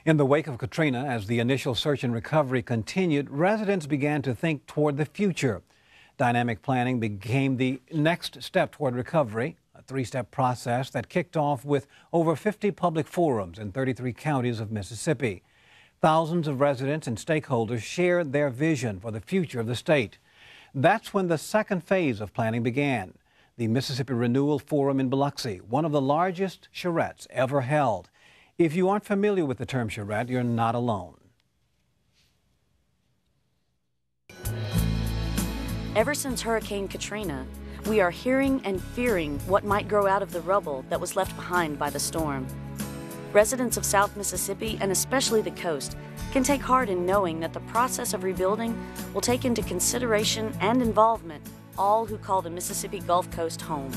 In the wake of Katrina, as the initial search and recovery continued, residents began to think toward the future. Dynamic planning became the next step toward recovery, a three-step process that kicked off with over 50 public forums in 33 counties of Mississippi. Thousands of residents and stakeholders shared their vision for the future of the state. That's when the second phase of planning began. The Mississippi Renewal Forum in Biloxi, one of the largest charrettes ever held. If you aren't familiar with the term charrette, you're not alone. Ever since Hurricane Katrina, we are hearing and fearing what might grow out of the rubble that was left behind by the storm. Residents of South Mississippi, and especially the coast, can take heart in knowing that the process of rebuilding will take into consideration and involvement all who call the Mississippi Gulf Coast home.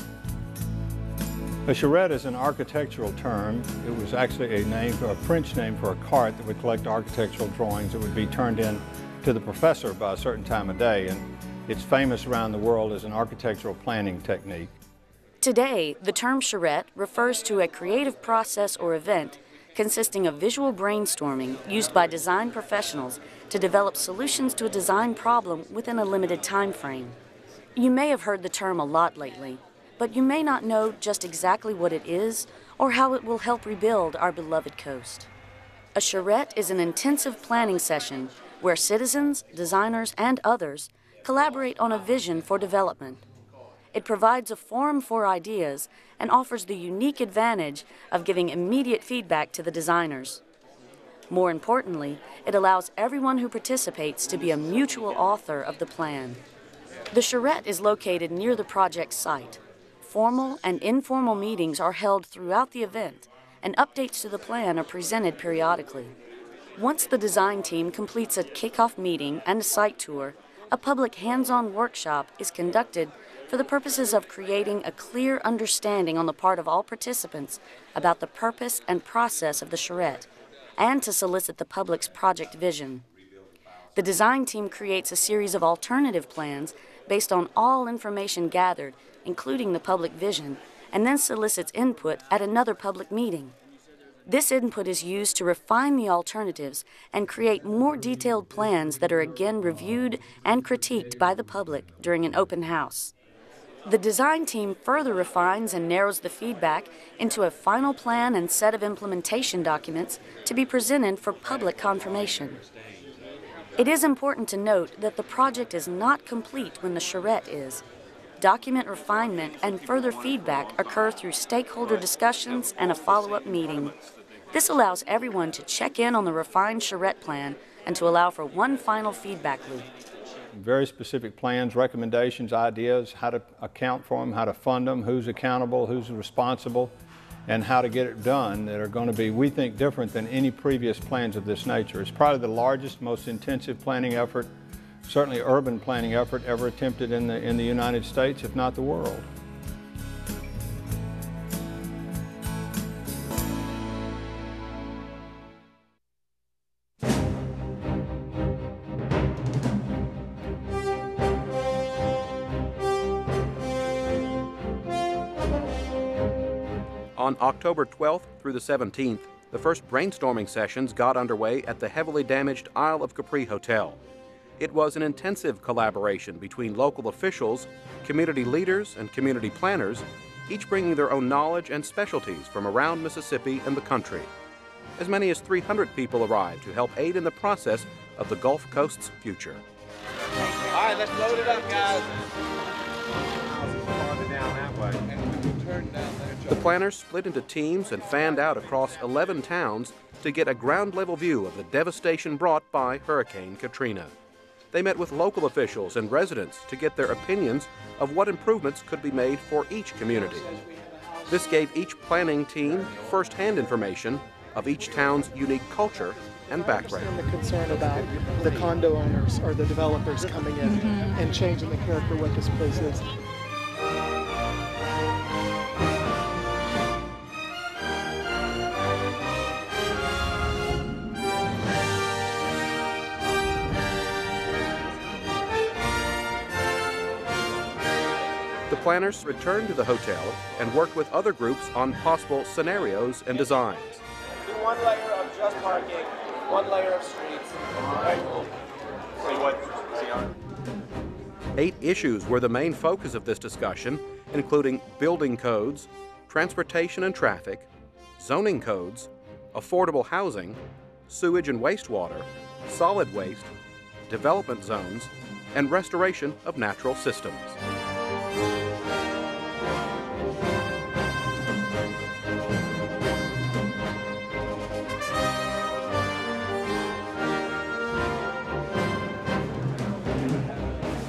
A charrette is an architectural term. It was actually a French name for a cart that would collect architectural drawings that would be turned in to the professor by a certain time of day, and it's famous around the world as an architectural planning technique. Today, the term charrette refers to a creative process or event consisting of visual brainstorming used by design professionals to develop solutions to a design problem within a limited time frame. You may have heard the term a lot lately, but you may not know just exactly what it is or how it will help rebuild our beloved coast. A charrette is an intensive planning session where citizens, designers, and others collaborate on a vision for development. It provides a forum for ideas and offers the unique advantage of giving immediate feedback to the designers. More importantly, it allows everyone who participates to be a mutual author of the plan. The charrette is located near the project site. Formal and informal meetings are held throughout the event, and updates to the plan are presented periodically. Once the design team completes a kickoff meeting and a site tour, a public hands-on workshop is conducted for the purposes of creating a clear understanding on the part of all participants about the purpose and process of the charrette, and to solicit the public's project vision. The design team creates a series of alternative plans based on all information gathered, including the public vision, and then solicits input at another public meeting. This input is used to refine the alternatives and create more detailed plans that are again reviewed and critiqued by the public during an open house. The design team further refines and narrows the feedback into a final plan and set of implementation documents to be presented for public confirmation. It is important to note that the project is not complete when the charrette is. Document refinement and further feedback occur through stakeholder discussions and a follow-up meeting. This allows everyone to check in on the refined charrette plan and to allow for one final feedback loop. Very specific plans, recommendations, ideas, how to account for them, how to fund them, who's accountable, who's responsible, and how to get it done that are going to be, we think, different than any previous plans of this nature. It's probably the largest, most intensive planning effort, certainly urban planning effort ever attempted in the United States, if not the world. On October 12th through the 17th, the first brainstorming sessions got underway at the heavily damaged Isle of Capri Hotel. It was an intensive collaboration between local officials, community leaders, and community planners, each bringing their own knowledge and specialties from around Mississippi and the country. As many as 300 people arrived to help aid in the process of the Gulf Coast's future. All right, let's load it up, guys. The planners split into teams and fanned out across 11 towns to get a ground-level view of the devastation brought by Hurricane Katrina. They met with local officials and residents to get their opinions of what improvements could be made for each community. This gave each planning team first-hand information of each town's unique culture and background. I understand the concern about the condo owners or the developers coming in and changing the character of what this place is. The planners returned to the hotel and worked with other groups on possible scenarios and designs. one layer of just parking, one layer of streets. Right. See what? See on. 8 issues were the main focus of this discussion, including building codes, transportation and traffic, zoning codes, affordable housing, sewage and wastewater, solid waste, development zones, and restoration of natural systems.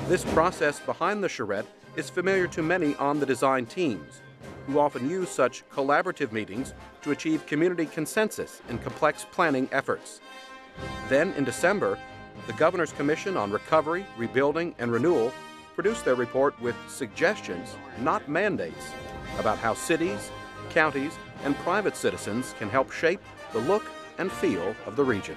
This process behind the charrette is familiar to many on the design teams, who often use such collaborative meetings to achieve community consensus in complex planning efforts. Then, in December, the Governor's Commission on Recovery, Rebuilding, and Renewal produced their report with suggestions, not mandates, about how cities, counties, and private citizens can help shape the look and feel of the region.